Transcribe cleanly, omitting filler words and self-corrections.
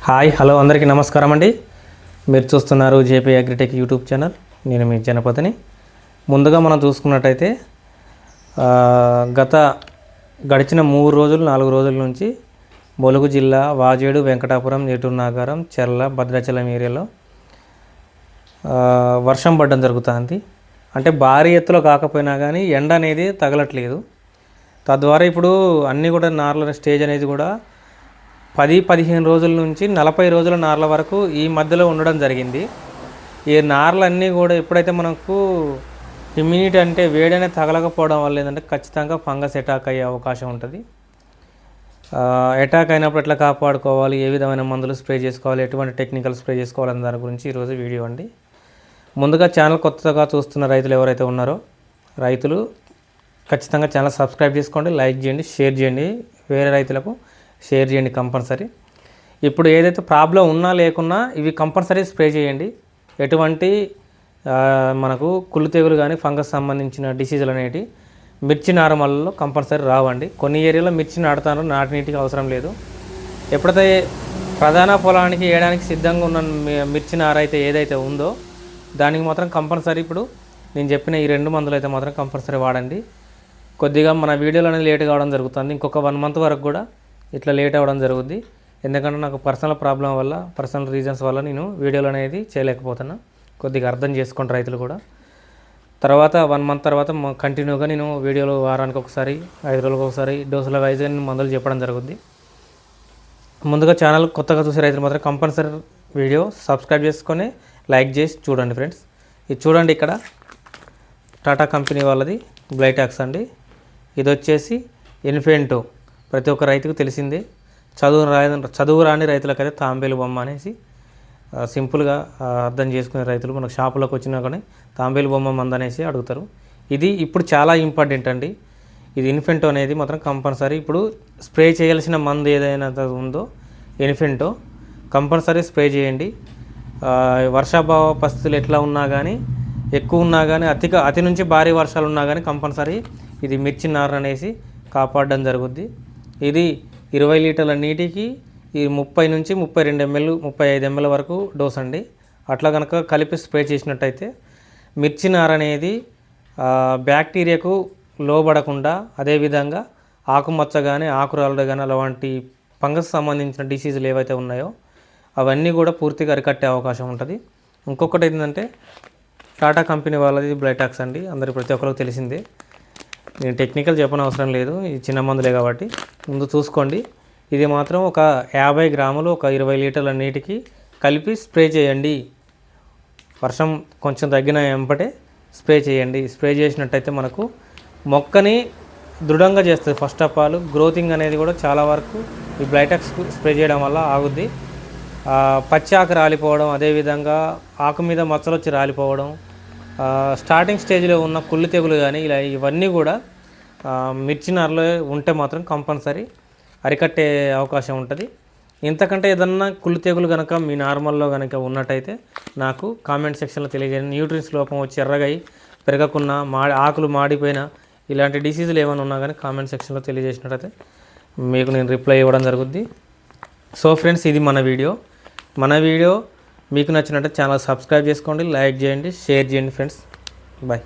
Hi hello అందరికీ నమస్కారం అండి. మీరు చూస్తున్నారు జేపీ అగ్రిటెక్ యూట్యూబ్ ఛానల్. నేను మీ జనపతిని. ముందుగా మనం చూసుకున్నట్టయితే గడిచిన 4 రోజుల నుంచి ములుగు జిల్లా వాజేడు, వెంకటాపురం, ఏటూరు నాగారం, చెర్ల, భద్రాచలం ఏరియాలో వర్షం పడడం జరుగుతుంది. అంటే భారీ ఎత్తులో కాకపోయినా కానీ ఎండ అనేది తగలట్లేదు. తద్వారా ఇప్పుడు అన్నీ కూడా నార్ల స్టేజ్ అనేది కూడా 10-15 రోజుల నుంచి 40 రోజుల నార్ల వరకు ఈ మధ్యలో ఉండడం జరిగింది. ఈ నార్లన్నీ కూడా ఎప్పుడైతే మనకు ఇమ్యూనిటీ అంటే వేడనే తగలకపోవడం వల్ల ఏంటంటే ఖచ్చితంగా ఫంగస్ అటాక్ అయ్యే అవకాశం ఉంటుంది. అటాక్ అయినప్పుడు ఎట్లా కాపాడుకోవాలి, ఏ విధమైన మందులు స్ప్రే చేసుకోవాలి, ఎటువంటి టెక్నికల్ స్ప్రే చేసుకోవాలనే దాని గురించి ఈరోజు వీడియో అండి. ముందుగా ఛానల్ కొత్తగా చూస్తున్న రైతులు ఎవరైతే ఉన్నారో రైతులు ఖచ్చితంగా ఛానల్ సబ్స్క్రైబ్ చేసుకోండి, లైక్ చేయండి, షేర్ చేయండి, వేరే రైతులకు షేర్ చేయండి కంపల్సరీ. ఇప్పుడు ఏదైతే ప్రాబ్లం ఉన్నా లేకున్నా ఇవి కంపల్సరీ స్ప్రే చేయండి. ఎటువంటి మనకు కుళ్ళు తెగులు కానీ ఫంగస్ సంబంధించిన డిసీజులు అనేవి మిర్చి నారమల్లో కంపల్సరీ రావండి. కొన్ని ఏరియాలో మిర్చి నాటుతారు, నాటినీటికి అవసరం లేదు. ఎప్పుడైతే ప్రధాన పొలానికి వేయడానికి సిద్ధంగా ఉన్న మిర్చి నార అయితే ఏదైతే ఉందో దానికి మాత్రం కంపల్సరీ ఇప్పుడు నేను చెప్పిన ఈ 2 మందులు అయితే మాత్రం కంపల్సరీ వాడండి. కొద్దిగా మన వీడియోలు అనేది లేట్ కావడం జరుగుతుంది. ఇంకొక 1 మంత్ వరకు కూడా ఇట్లా లేట్ అవ్వడం జరుగుద్ది. ఎందుకంటే నాకు పర్సనల్ ప్రాబ్లం వల్ల, పర్సనల్ రీజన్స్ వల్ల నేను వీడియోలు అనేది చేయలేకపోతున్నా. కొద్దిగా అర్థం చేసుకోండి రైతులు కూడా. తర్వాత 1 మంత్ తర్వాత కంటిన్యూగా నేను వీడియోలు వారానికి ఒకసారి, 5 రోజులకు ఒకసారి డోసుల వైజ్గా నేను మందులు చెప్పడం జరుగుద్ది. ముందుగా ఛానల్ కొత్తగా చూసే రైతులు మాత్రం కంపల్సరీ వీడియో సబ్స్క్రైబ్ చేసుకొని లైక్ చేసి చూడండి ఫ్రెండ్స్. ఇది చూడండి, ఇక్కడ టాటా కంపెనీ వాళ్ళది బ్లైటాక్స్ అండి. ఇది వచ్చేసి ఇన్ఫెంటో. ప్రతి ఒక్క రైతుకు తెలిసిందే. చదువు రాని రైతులకైతే తాంబేలు బొమ్మ అనేసి సింపుల్గా అర్థం చేసుకునే రైతులు మనకు షాపులోకి వచ్చినా కానీ తాంబేలు బొమ్మ మందు అనేసి అడుగుతారు. ఇది ఇప్పుడు చాలా ఇంపార్టెంట్ అండి. ఇది ఇన్ఫెంటో అనేది మాత్రం కంపల్సరీ ఇప్పుడు స్ప్రే చేయాల్సిన మందు ఏదైనా ఉందో ఇన్ఫెంటో కంపల్సరీ స్ప్రే చేయండి. వర్షాభావ పరిస్థితులు ఎట్లా ఉన్నా కానీ, ఎక్కువ ఉన్నా కానీ, అతి నుంచి భారీ వర్షాలు ఉన్నా కానీ కంపల్సరీ ఇది మిర్చి నార అనేసి కాపాడడం జరుగుద్ది. ఇది 20 లీటర్ల నీటికి ఈ 30 నుంచి 32 ml, 35 ml వరకు డోస్ అండి. అట్లా కనుక కలిపి స్ప్రే చేసినట్టయితే మిర్చి నార అనేది బ్యాక్టీరియాకు లోబడకుండా, అదేవిధంగా ఆకుమచ్చ కానీ, ఆకురాలుడు కానీ అలాంటి ఫంగస్ సంబంధించిన డిసీజులు ఏవైతే ఉన్నాయో అవన్నీ కూడా పూర్తిగా అరికట్టే అవకాశం ఉంటుంది. ఇంకొకటి ఏంటంటే టాటా కంపెనీ వాళ్ళది బ్లైటాక్స్ అండి. అందరి ప్రతి ఒక్కరికి తెలిసిందే. నేను టెక్నికల్ చెప్పని అవసరం లేదు, ఈ చిన్న మందులే కాబట్టి ముందు చూసుకోండి. ఇది మాత్రం ఒక 50 గ్రాములు ఒక 20 లీటర్ల నీటికి కలిపి స్ప్రే చేయండి. వర్షం కొంచెం తగ్గిన వెంబటే స్ప్రే చేయండి. స్ప్రే చేసినట్టయితే మనకు మొక్కని దృఢంగా చేస్తుంది. ఫస్ట్ ఆఫ్ ఆల్ గ్రోతింగ్ అనేది కూడా చాలా వరకు ఈ బ్లైటాక్స్ స్ప్రే చేయడం వల్ల ఆగుద్ది. పచ్చి ఆకు రాలిపోవడం, అదేవిధంగా ఆకు మీద మచ్చలు వచ్చి రాలిపోవడం, స్టార్టింగ్ స్టేజ్లో ఉన్న కుళ్ళు తెగులు కానీ ఇలా ఇవన్నీ కూడా మిర్చి నారలో ఉంటే మాత్రం కంపల్సరీ అరికట్టే అవకాశం ఉంటుంది. ఇంతకంటే ఏదన్నా కుళ్ళు తెగులు కనుక మీ నార్మల్లో కనుక ఉన్నట్టయితే నాకు కామెంట్ సెక్షన్లో తెలియజేయండి. న్యూట్రిన్స్ లోపం వచ్చి ఎర్రగై పెరగకున్నా, ఆకులు మాడిపోయినా ఇలాంటి డిసీజులు ఏమైనా ఉన్నా కానీ కామెంట్ సెక్షన్లో తెలియజేసినట్టయితే మీకు నేను రిప్లై ఇవ్వడం జరుగుద్ది. సో ఫ్రెండ్స్, ఇది మన వీడియో మీకు నచ్చినట్టు ఛానల్ సబ్స్క్రైబ్ చేసుకోండి, లైక్ చేయండి, షేర్ చేయండి ఫ్రెండ్స్. బాయ్.